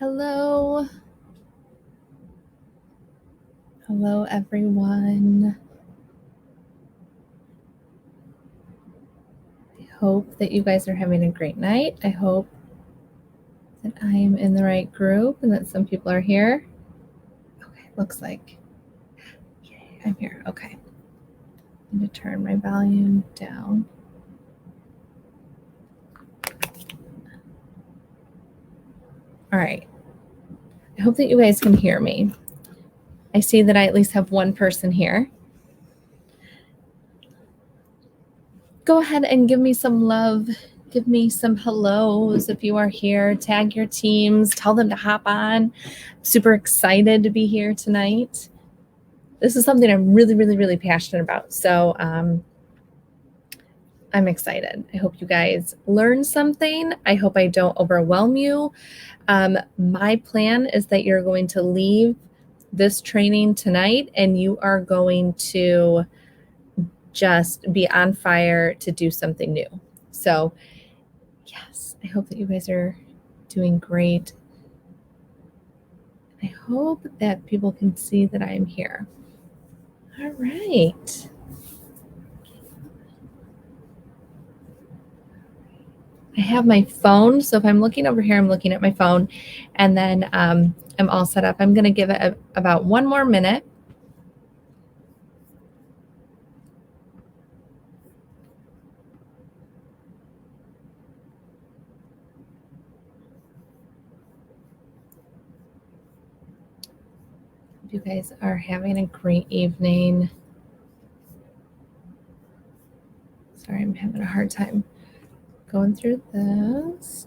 Hello. Hello, everyone. I hope that you guys are having a great night. I hope that I am in the right group and that some people are here. Okay, looks like I'm here. Okay. I'm going to turn my volume down. All right. I hope that you guys can hear me. I see that I at least have one person here. Go ahead and give me some love. Give me some hellos if you are here. Tag your teams. Tell them to hop on. I'm super excited to be here tonight. This is something I'm really, really, really passionate about. So I'm excited. I hope you guys learn something. I hope I don't overwhelm you. My plan is that you're going to leave this training tonight and you are going to just be on fire to do something new. So yes, I hope that you guys are doing great. I hope that people can see that I'm here. All right. I have my phone, so if I'm looking over here, I'm looking at my phone, and then I'm all set up. I'm going to give it about one more minute. You guys are having a great evening. Sorry, I'm having a hard time going through this.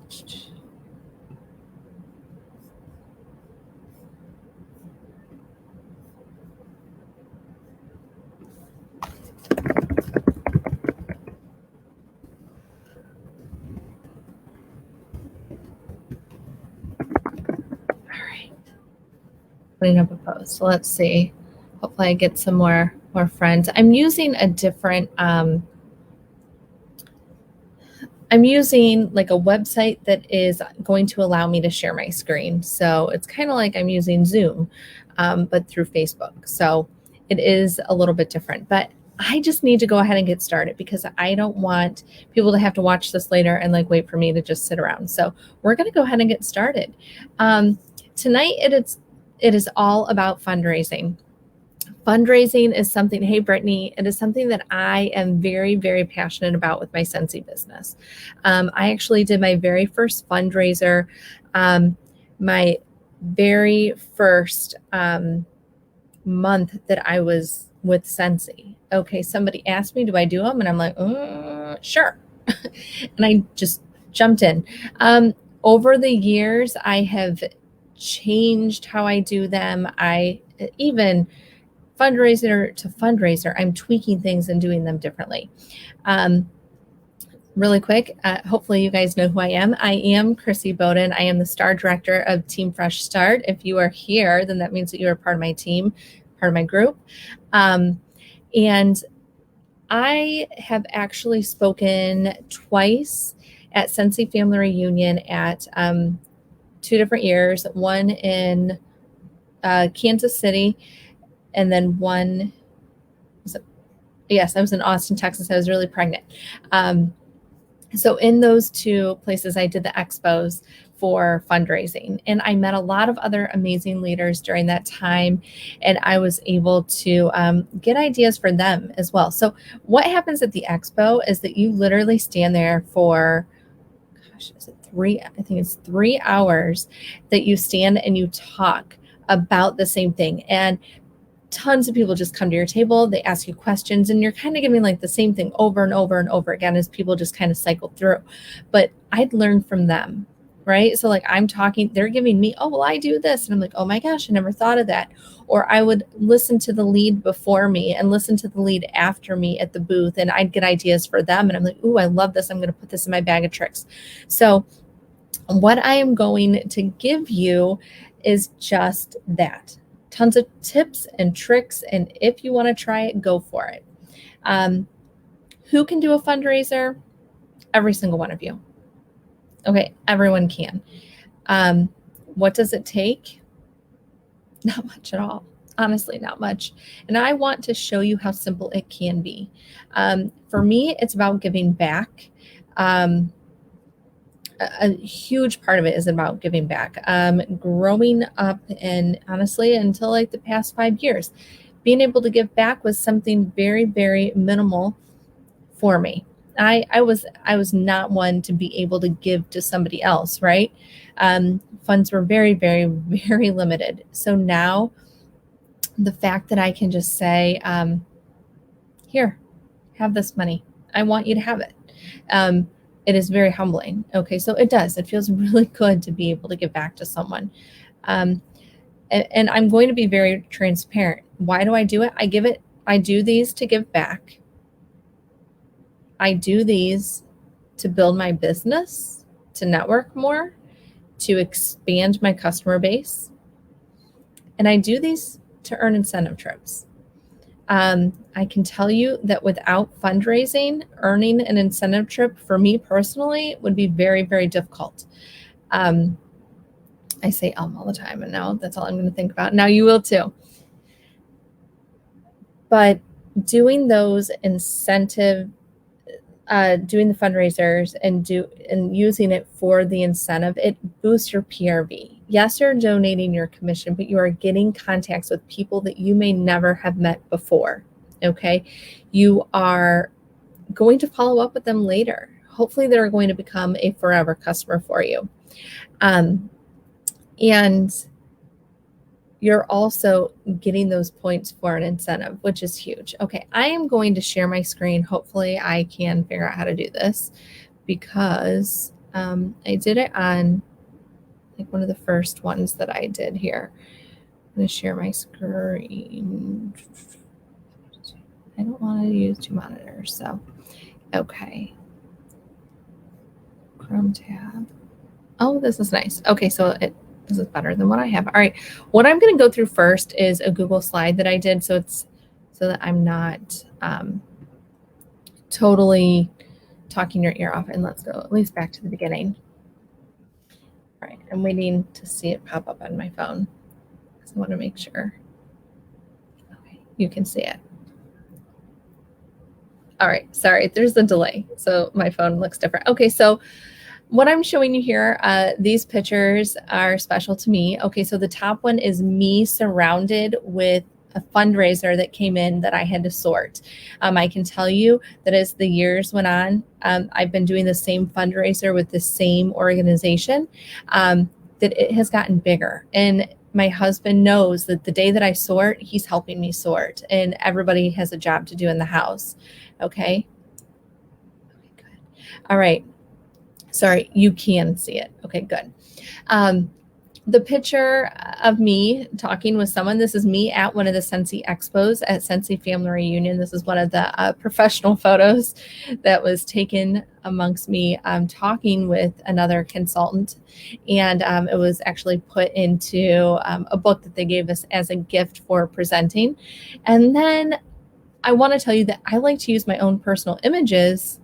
All right. Putting up a post. So let's see. Hopefully I get some more friends. I'm using a different I'm using like a website that is going to allow me to share my screen. So it's kind of like I'm using Zoom, but through Facebook. So it is a little bit different, but I just need to go ahead and get started because I don't want people to have to watch this later and like wait for me to just sit around. So we're going to go ahead and get started. Tonight it is all about fundraising. Fundraising is something, hey, Brittany, it is something that I am very, very passionate about with my Scentsy business. I actually did my very first fundraiser, my very first month that I was with Scentsy. Okay, somebody asked me, do I do them? And I'm like, sure. And I just jumped in. Over the years, I have changed how I do them. I even fundraiser to fundraiser, I'm tweaking things and doing them differently. Really quick, hopefully you guys know who I am. I am Krissy Bowden. I am the Star Director of Team Fresh Start. If you are here, then that means that you are part of my team, part of my group. And I have actually spoken twice at Scentsy Family Reunion at 2 different years, one in Kansas City, and then one, I was in Austin, Texas. I was really pregnant. So in those 2 places, I did the expos for fundraising. And I met a lot of other amazing leaders during that time. And I was able to get ideas for them as well. So what happens at the expo is that you literally stand there for, is it 3? I think it's 3 hours that you stand and you talk about the same thing. And tons of people just come to your table, they ask you questions, and you're kind of giving like the same thing over and over and over again as people just kind of cycle through. But I'd learn from them, right? So like I'm talking, they're giving me, oh, well, I do this. And I'm like, oh my gosh, I never thought of that. Or I would listen to the lead before me and listen to the lead after me at the booth, and I'd get ideas for them. And I'm like, ooh, I love this. I'm going to put this in my bag of tricks. So what I am going to give you is just that. Tons of tips and tricks, and if you want to try it, go for it. Who can do a fundraiser? Every single one of you. Okay, everyone can. What does it take? Not much at all. Honestly, not much. And I want to show you how simple it can be. For me, it's about giving back. A huge part of it is about giving back. Growing up, and honestly, until like the past 5 years, being able to give back was something very, very minimal for me. I was not one to be able to give to somebody else, right? Funds were very, very, very limited. So now the fact that I can just say, here, have this money. I want you to have it. It is very humbling. Okay, so it does. It feels really good to be able to give back to someone. And I'm going to be very transparent. Why do I do it? I do these to give back. I do these to build my business, to network more, to expand my customer base. And I do these to earn incentive trips. I can tell you that without fundraising, earning an incentive trip for me personally would be very, very difficult. I say all the time, and now that's all I'm going to think about. Now you will too. But doing those incentive, doing the fundraisers and using it for the incentive, it boosts your PRV. Yes, you're donating your commission, but you are getting contacts with people that you may never have met before. Okay. You are going to follow up with them later. Hopefully they're going to become a forever customer for you. And you're also getting those points for an incentive, which is huge. Okay, I am going to share my screen. Hopefully I can figure out how to do this, because I did it on like one of the first ones that I did here. I'm going to share my screen. I don't want to use two monitors, so okay. Chrome tab. Oh, this is nice. Okay, so this is better than what I have. All right, what I'm going to go through first is a Google slide that I did, so that I'm not totally talking your ear off. And let's go at least back to the beginning. All right, I'm waiting to see it pop up on my phone, because I want to make sure. Okay, you can see it. All right, sorry, there's a delay, so my phone looks different. Okay, so what I'm showing you here, these pictures are special to me. Okay, so the top one is me surrounded with a fundraiser that came in that I had to sort. I can tell you that as the years went on, I've been doing the same fundraiser with the same organization, that it has gotten bigger. And my husband knows that the day that I sort, he's helping me sort, and everybody has a job to do in the house. Okay. Okay, good. All right. Sorry, you can see it. Okay, good. The picture of me talking with someone, this is me at one of the Scentsy Expos at Scentsy Family Reunion. This is one of the professional photos that was taken amongst me talking with another consultant. And it was actually put into a book that they gave us as a gift for presenting. And then I want to tell you that I like to use my own personal images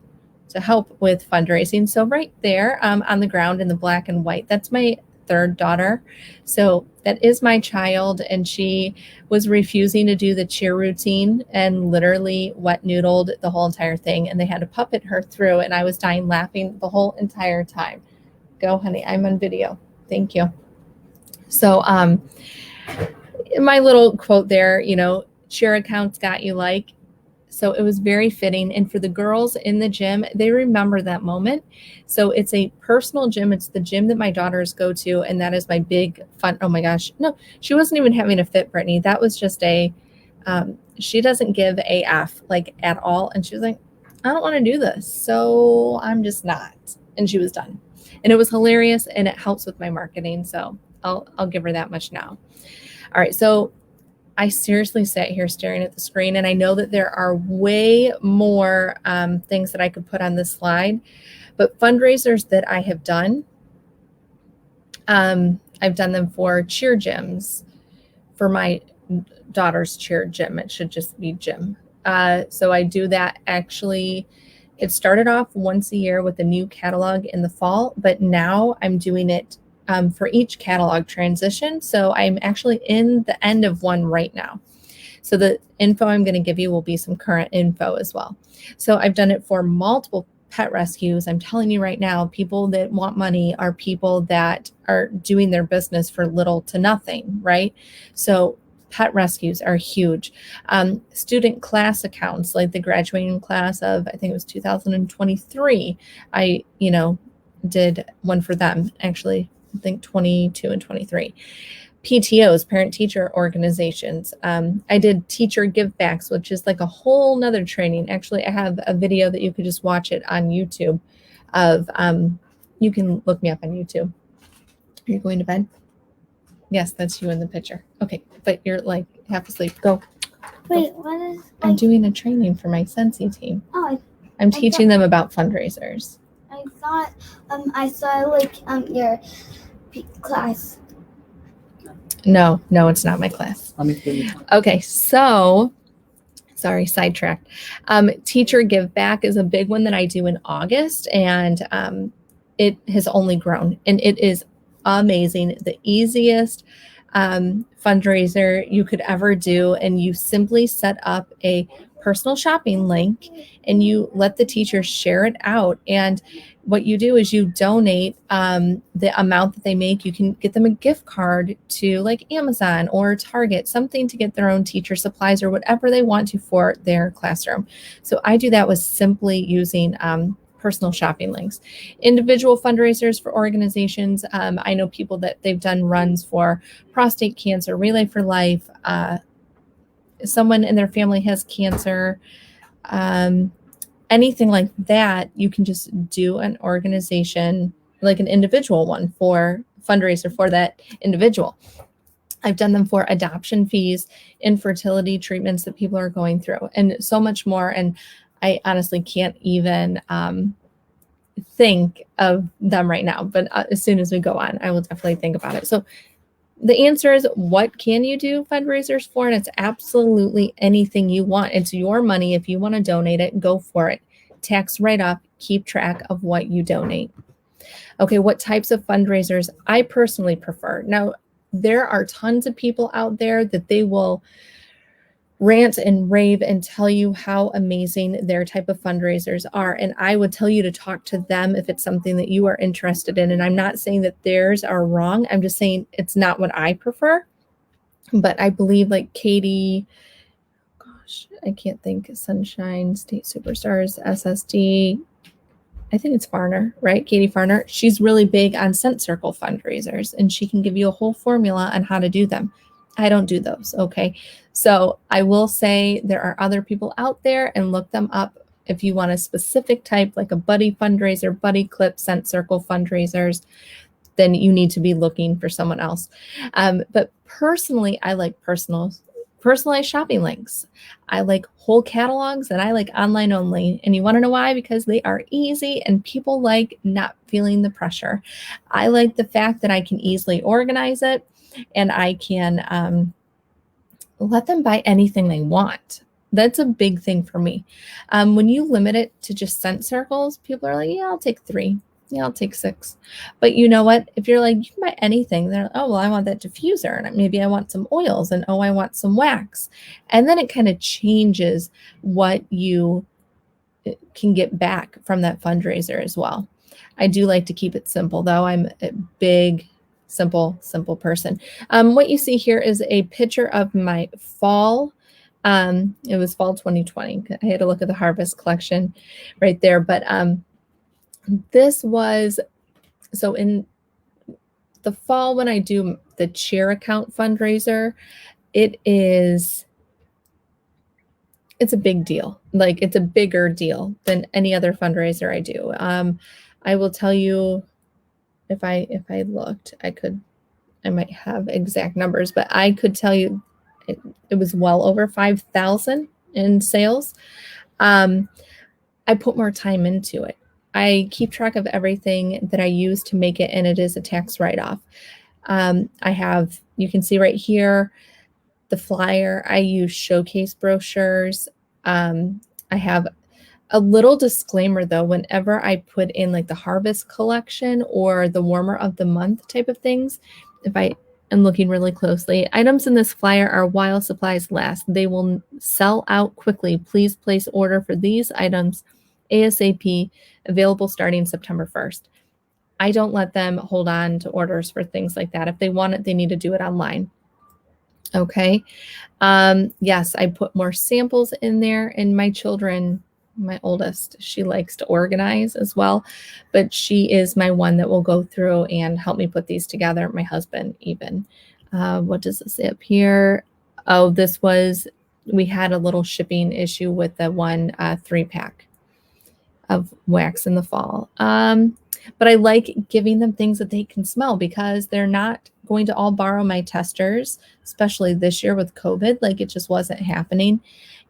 to help with fundraising. So right there on the ground in the black and white, that's my third daughter. So that is my child, and she was refusing to do the cheer routine and literally wet noodled the whole entire thing, and they had to puppet her through, and I was dying laughing the whole entire time. Go, honey, I'm on video. Thank you. So my little quote there, cheer accounts got you like. So it was very fitting. And for the girls in the gym, they remember that moment. So it's a personal gym. It's the gym that my daughters go to. And that is my big fun. Oh my gosh. No, she wasn't even having a fit, Brittany. That was just she doesn't give a F like at all. And she was like, I don't want to do this. So I'm just not. And she was done. And it was hilarious, and it helps with my marketing. So I'll give her that much now. All right. So I seriously sat here staring at the screen, and I know that there are way more things that I could put on this slide, but fundraisers that I have done, I've done them for cheer gyms, for my daughter's cheer gym. It should just be gym. So I do that actually. It started off once a year with a new catalog in the fall, but now I'm doing it for each catalog transition. So I'm actually in the end of one right now. So the info I'm going to give you will be some current info as well. So I've done it for multiple pet rescues. I'm telling you right now, people that want money are people that are doing their business for little to nothing, right? So pet rescues are huge. Student class accounts, like the graduating class of, I think it was 2023. I, did one for them, actually, I think 22 and 23. PTOs, parent teacher organizations. I did teacher givebacks, which is like a whole nother training. Actually, I have a video that you could just watch it on YouTube of, you can look me up on YouTube. Are you going to bed? Yes, that's you in the picture. Okay, but you're like half asleep. Go. Wait, what is? I'm doing a training for my Scentsy team. Oh, I'm teaching them about fundraisers. I thought I saw like your class. No, it's not my class. Okay, so sorry, sidetracked. Teacher Give Back is a big one that I do in August, and it has only grown, and it is amazing. The easiest fundraiser you could ever do, and you simply set up a personal shopping link and you let the teacher share it out. And what you do is you donate the amount that they make. You can get them a gift card to like Amazon or Target, something to get their own teacher supplies or whatever they want to for their classroom. So I do that with simply using personal shopping links. Individual fundraisers for organizations. I know people that they've done runs for prostate cancer, Relay for Life, someone in their family has cancer, anything like that. You can just do an organization, like an individual one for fundraiser for that individual. I've done them for adoption fees, infertility treatments that people are going through, and so much more. And I honestly can't even think of them right now, but as soon as we go on, I will definitely think about it. So the answer is, what can you do fundraisers for? And it's absolutely anything you want. It's your money. If you want to donate it, go for it. Tax write-off, keep track of what you donate. Okay, what types of fundraisers I personally prefer. Now, there are tons of people out there that they will rant and rave and tell you how amazing their type of fundraisers are. And I would tell you to talk to them if it's something that you are interested in. And I'm not saying that theirs are wrong. I'm just saying it's not what I prefer. But I believe like Katie, I can't think, Sunshine, State Superstars, SSD, I think it's Farner, right? Katie Farner. She's really big on Scent Circle fundraisers, and she can give you a whole formula on how to do them. I don't do those, okay? So I will say there are other people out there, and look them up if you want a specific type, like a buddy fundraiser, buddy clip, Scent Circle fundraisers, then you need to be looking for someone else. But personally, I like personalized shopping links. I like whole catalogs, and I like online only. And you want to know why? Because they are easy and people like not feeling the pressure. I like the fact that I can easily organize it, and I can let them buy anything they want. That's a big thing for me. When you limit it to just scent circles, people are like, yeah, I'll take 3. Yeah, I'll take 6. But you know what? If you're like, you can buy anything, they're like, oh, well, I want that diffuser. And maybe I want some oils, and I want some wax. And then it kind of changes what you can get back from that fundraiser as well. I do like to keep it simple, though. I'm a big, simple person. What you see here is a picture of my fall. It was fall 2020. I had to look at the harvest collection right there. But this was, so in the fall when I do the cheer account fundraiser, it's a big deal. Like, it's a bigger deal than any other fundraiser I do. I will tell you, if I looked, I might have exact numbers, but I could tell you it was well over 5,000 in sales. I put more time into it. I keep track of everything that I use to make it, and it is a tax write-off. I have, you can see right here, the flyer. I use showcase brochures. I have A little disclaimer though, whenever I put in like the harvest collection or the warmer of the month type of things, if I am looking really closely, items in this flyer are while supplies last. They will sell out quickly. Please place order for these items ASAP, available starting September 1st. I don't let them hold on to orders for things like that. If they want it, they need to do it online. Okay. Yes, I put more samples in there, and my children, my oldest, she likes to organize as well, but she is my one that will go through and help me put these together. My husband even. What does this say up here? Oh, we had a little shipping issue with the one 3-pack of wax in the fall. But I like giving them things that they can smell because they're not going to all borrow my testers, especially this year with COVID. Like it just wasn't happening.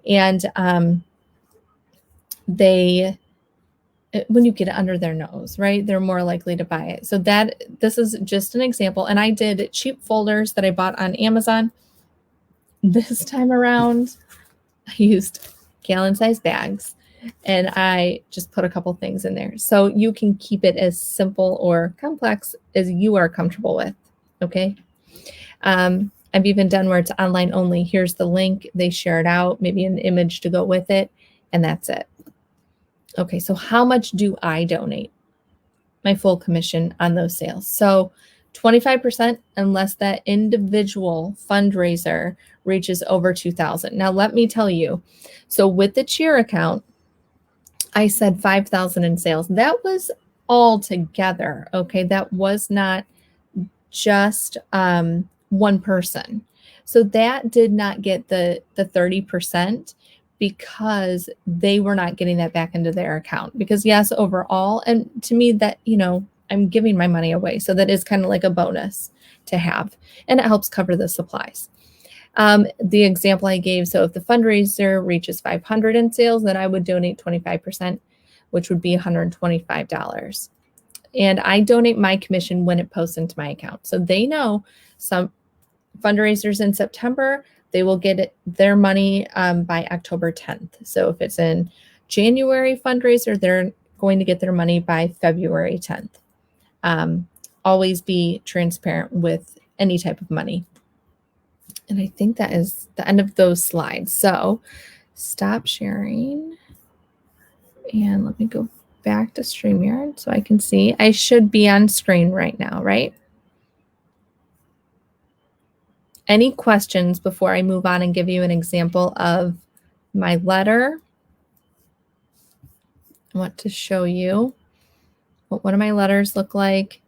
And when you get it under their nose, right, they're more likely to buy it. So this is just an example. And I did cheap folders that I bought on Amazon. This time around, I used gallon-sized bags. And I just put a couple things in there. So you can keep it as simple or complex as you are comfortable with. Okay. I've even done where it's online only. Here's the link. They share it out, maybe an image to go with it. And that's it. Okay. So how much do I donate? My full commission on those sales. So 25% unless that individual fundraiser reaches over 2,000. Now let me tell you. So with the cheer account, I said 5,000 in sales. That was all together. Okay. That was not just one person. So that did not get the 30% because they were not getting that back into their account. Because yes, overall, and to me that, I'm giving my money away. So that is kind of like a bonus to have, and it helps cover the supplies. The example I gave, so if the fundraiser reaches 500 in sales, then I would donate 25%, which would be $125. And I donate my commission when it posts into my account. So they know some fundraisers in September, they will get their money by October 10th. So if it's in January fundraiser, they're going to get their money by February 10th. Always be transparent with any type of money. And I think that is the end of those slides. So stop sharing. And let me go back to StreamYard so I can see. I should be on screen right now, right? Any questions before I move on and give you an example of my letter? I want to show you what one of my letters look like.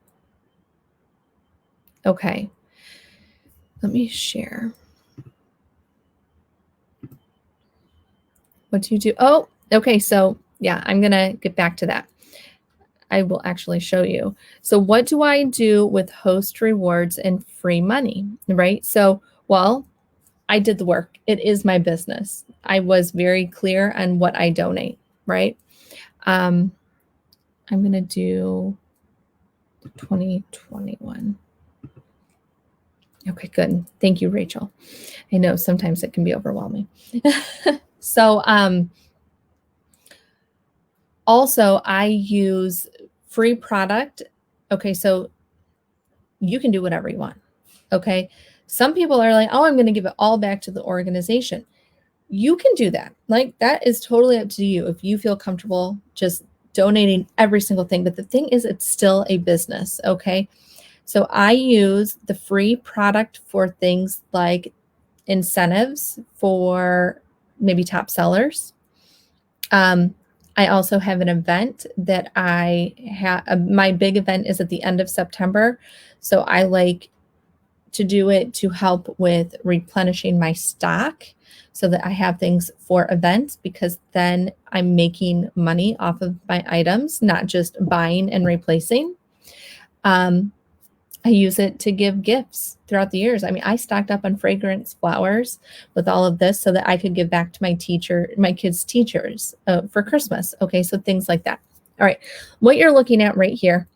Okay. Let me share. What do you do? Oh, okay. So yeah, I'm going to get back to that. I will actually show you. So what do I do with host rewards and free money, right? So, well, I did the work. It is my business. I was very clear on what I donate, right? I'm going to do 2021. Okay, good. Thank you, Rachel. I know sometimes it can be overwhelming. So also I use free product. Okay, so you can do whatever you want. Okay, some people are like, oh, I'm going to give it all back to the organization. You can do that. Like that is totally up to you if you feel comfortable just donating every single thing. But the thing is, it's still a business. Okay. So I use the free product for things like incentives for maybe top sellers. I also have an event that I have. My big event is at the end of September. So I like to do it to help with replenishing my stock so that I have things for events, because then I'm making money off of my items, not just buying and replacing. I use it to give gifts throughout the years. I mean, I stocked up on fragrance flowers with all of this so that I could give back to my kids' teachers for Christmas. Okay, so things like that. All right, what you're looking at right here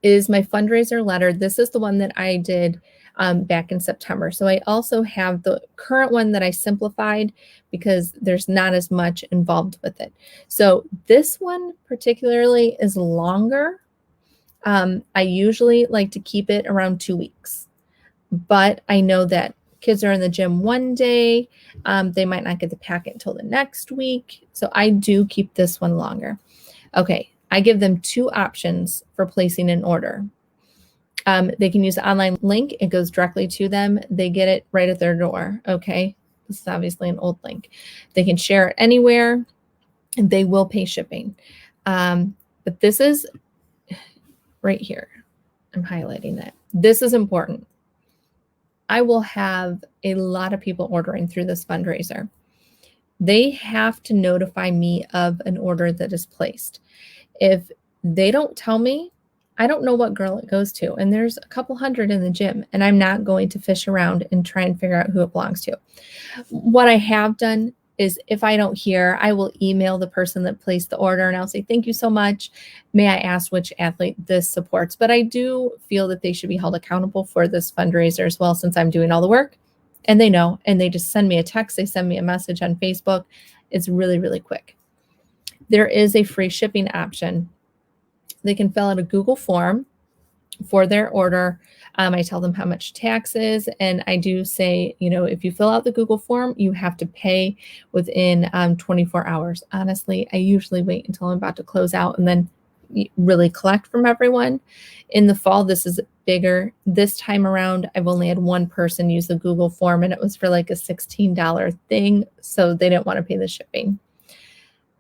is my fundraiser letter. This is the one that I did back in September. So I also have the current one that I simplified because there's not as much involved with it. So this one particularly is longer. I usually like to keep it around 2 weeks, but I know that kids are in the gym one day. They might not get the packet until the next week. So I do keep this one longer. Okay, I give them 2 options for placing an order. They can use the online link. It goes directly to them. They get it right at their door. Okay, this is obviously an old link. They can share it anywhere, and they will pay shipping. But this is right here. I'm highlighting it. This is important. I will have a lot of people ordering through this fundraiser. They have to notify me of an order that is placed. If they don't tell me, I don't know what girl it goes to. And there's a couple hundred in the gym, and I'm not going to fish around and try and figure out who it belongs to. What I have done is if I don't hear, I will email the person that placed the order and I'll say, thank you so much. May I ask which athlete this supports? But I do feel that they should be held accountable for this fundraiser as well, since I'm doing all the work and they know, and they just send me a text. They send me a message on Facebook. It's really, really quick. There is a free shipping option. They can fill out a Google form for their order. I tell them how much tax is, and I do say, if you fill out the Google form, you have to pay within 24 hours. Honestly, I usually wait until I'm about to close out and then really collect from everyone. In the fall, this is bigger. This time around, I've only had one person use the Google form, and it was for like a $16 thing, so they didn't want to pay the shipping.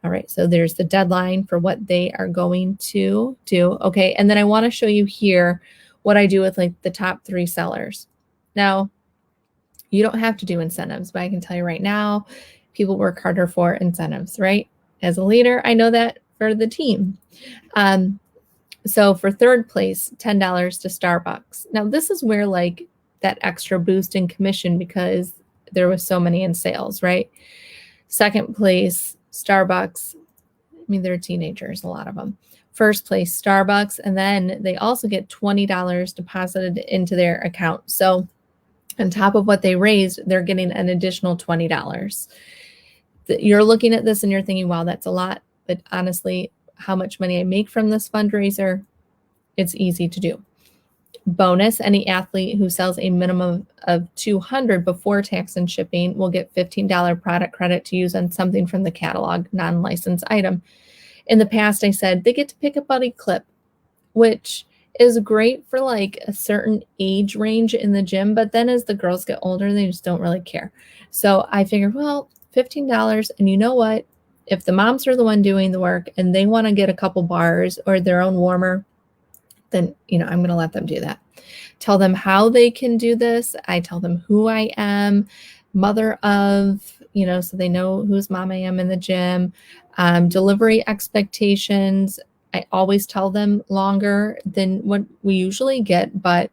All right, so there's the deadline for what they are going to do. Okay, and then I want to show you here what I do with like the top 3 sellers. Now, you don't have to do incentives, but I can tell you right now, people work harder for incentives, right? As a leader, I know that for the team. So for 3rd place, $10 to Starbucks. Now, this is where like that extra boost in commission because there was so many in sales, right? 2nd place, Starbucks. I mean, they're teenagers, a lot of them. 1st place, Starbucks. And then they also get $20 deposited into their account. So on top of what they raised, they're getting an additional $20. You're looking at this and you're thinking, wow, that's a lot. But honestly, how much money I make from this fundraiser, it's easy to do. Bonus, any athlete who sells a minimum of 200 before tax and shipping will get $15 product credit to use on something from the catalog, non-licensed item. In the past, I said they get to pick a buddy clip, which is great for like a certain age range in the gym. But then as the girls get older, they just don't really care. So I figured, well, $15. And you know what? If the moms are the one doing the work and they want to get a couple bars or their own warmer, then, I'm going to let them do that. Tell them how they can do this. I tell them who I am, mother of, so they know whose mom I am in the gym. Delivery expectations. I always tell them longer than what we usually get, but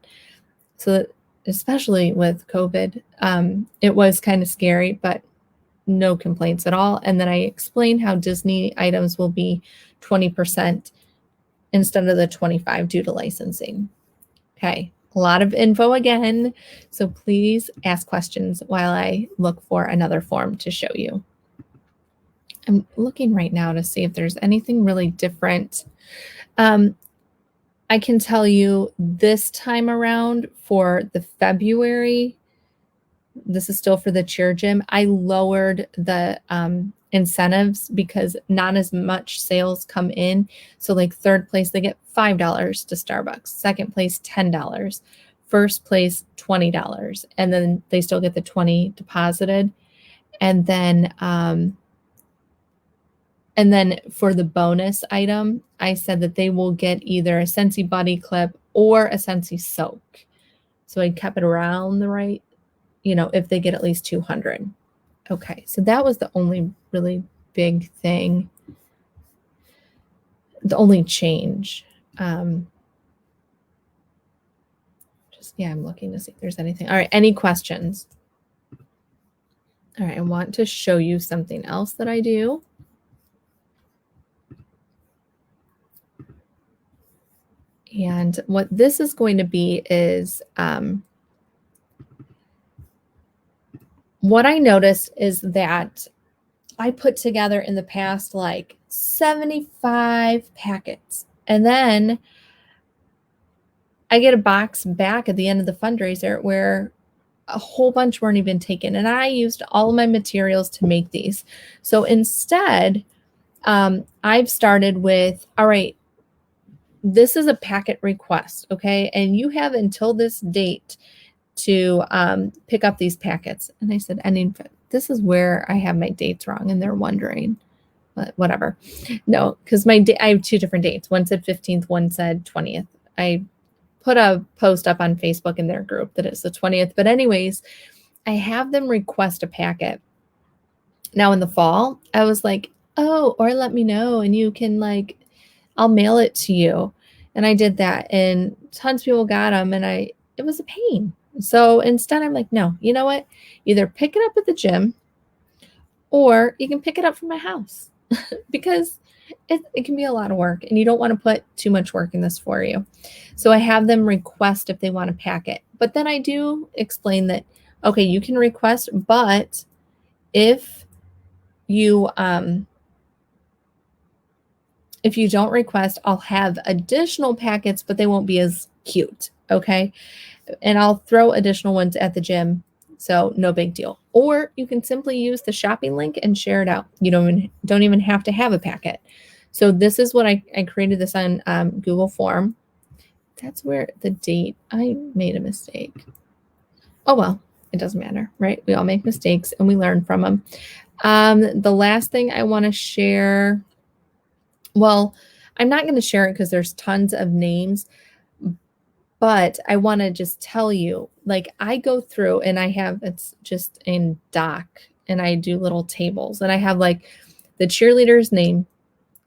so that, especially with COVID, it was kind of scary, but no complaints at all. And then I explain how Disney items will be 20% instead of the 25 due to licensing. Okay, a lot of info again. So please ask questions while I look for another form to show you. I'm looking right now to see if there's anything really different. I can tell you this time around for the February, this is still for the cheer gym, I lowered the incentives because not as much sales come in. So like 3rd place, they get $5 to Starbucks. 2nd place, $10. 1st place, $20. And then they still get the 20 deposited. And then for the bonus item, I said that they will get either a Scentsy body clip or a Scentsy soak. So I kept it around the right, if they get at least 200. Okay, so that was the only really big thing, the only change. I'm looking to see if there's anything. All right, any questions? All right, I want to show you something else that I do. And what this is going to be is what I noticed is that I put together in the past like 75 packets, and then I get a box back at the end of the fundraiser where a whole bunch weren't even taken, and I used all of my materials to make these. So instead, I've started with, all right, this is a packet request, okay? And you have until this date to pick up these packets. And I said, this is where I have my dates wrong, and they're wondering, but whatever. No, because I have two different dates. One said 15th, one said 20th. I put a post up on Facebook in their group that it's the 20th. But anyways, I have them request a packet. Now in the fall, I was like, oh, or let me know and you can I'll mail it to you. And I did that, and tons of people got them, and it was a pain. So instead I'm like, no, you know what? Either pick it up at the gym or you can pick it up from my house because it can be a lot of work, and you don't want to put too much work in this for you. So I have them request if they want to pack it. But then I do explain that, okay, you can request, but if you don't request, I'll have additional packets, but they won't be as cute, okay? And I'll throw additional ones at the gym, so no big deal. Or you can simply use the shopping link and share it out. You don't even have to have a packet. So this is what I created this on Google Form. That's where the date, I made a mistake. Oh, well, it doesn't matter, right? We all make mistakes and we learn from them. The last thing I want to share, well, I'm not going to share it because there's tons of names, but I want to just tell you, I go through and it's just in doc, and I do little tables, and I have the cheerleader's name,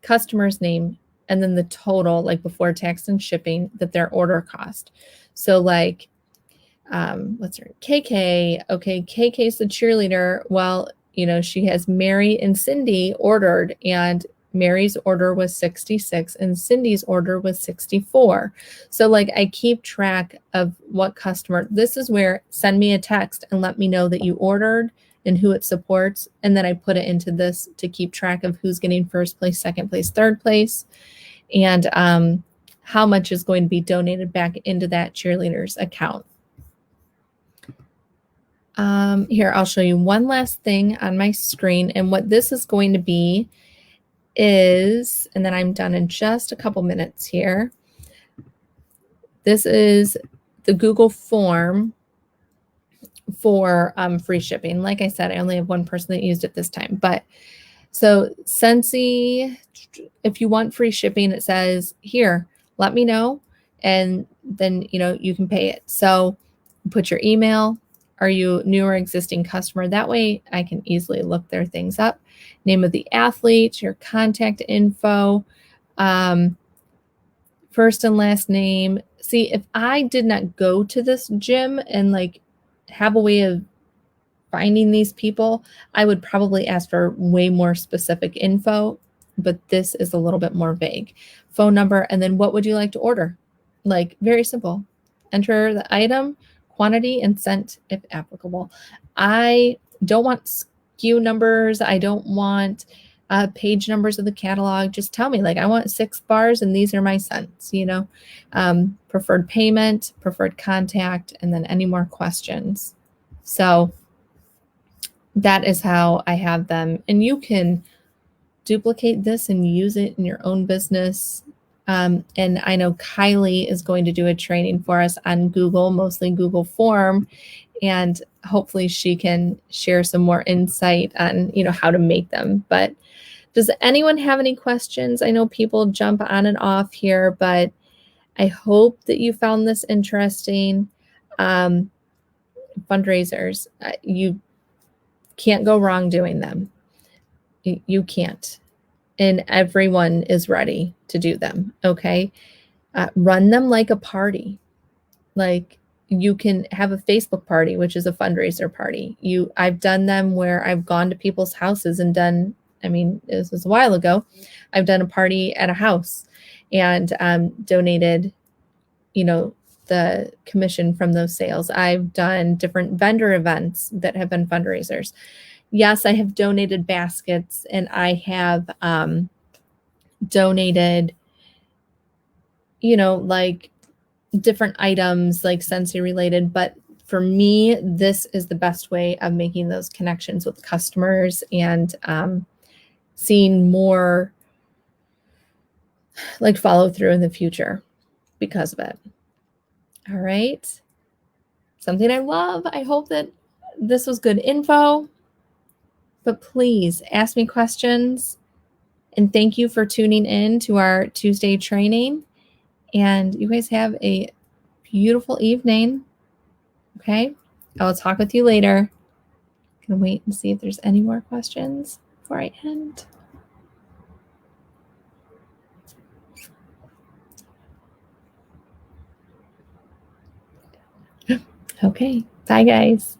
customer's name, and then the total, before tax and shipping, that their order cost. So what's her KK? Okay, KK's the cheerleader. Well, she has Mary and Cindy ordered, and Mary's order was 66 and Cindy's order was 64. So I keep track of what customer. This is where send me a text and let me know that you ordered and who it supports. And then I put it into this to keep track of who's getting first place, second place, third place, and how much is going to be donated back into that cheerleader's account. Here, I'll show you one last thing on my screen. And what this is going to be is, and then I'm done in just a couple minutes here. This is the Google form for free shipping. Like I said, I only have one person that used it this time. But so Scentsy, if you want free shipping, it says here, let me know. And then, you can pay it. So put your email. Are you new or existing customer? That way I can easily look their things up. Name of the athlete, your contact info, first and last name. See, if I did not go to this gym and have a way of finding these people, I would probably ask for way more specific info, but this is a little bit more vague. Phone number, and then what would you like to order? Very simple. Enter the item, quantity, and scent if applicable. I don't want SKU numbers. I don't want page numbers of the catalog. Just tell me, I want 6 bars and these are my scents, preferred payment, preferred contact, and then any more questions. So that is how I have them. And you can duplicate this and use it in your own business. And I know Kylie is going to do a training for us on Google, mostly Google Form, and hopefully she can share some more insight on, how to make them. But does anyone have any questions? I know people jump on and off here, but I hope that you found this interesting. Fundraisers, you can't go wrong doing them. You can't. And everyone is ready to do them, okay? Run them like a party. You can have a Facebook party, which is a fundraiser party. I've done them where I've gone to people's houses and done, this was a while ago, I've done a party at a house and donated, the commission from those sales. I've done different vendor events that have been fundraisers. Yes, I have donated baskets, and I have donated, like different items like Scentsy related. But for me, this is the best way of making those connections with customers and seeing more like follow through in the future because of it. All right. Something I love. I hope that this was good info. But please ask me questions. And thank you for tuning in to our Tuesday training. And you guys have a beautiful evening. Okay. I will talk with you later. Gonna wait and see if there's any more questions before I end. Okay. Bye, guys.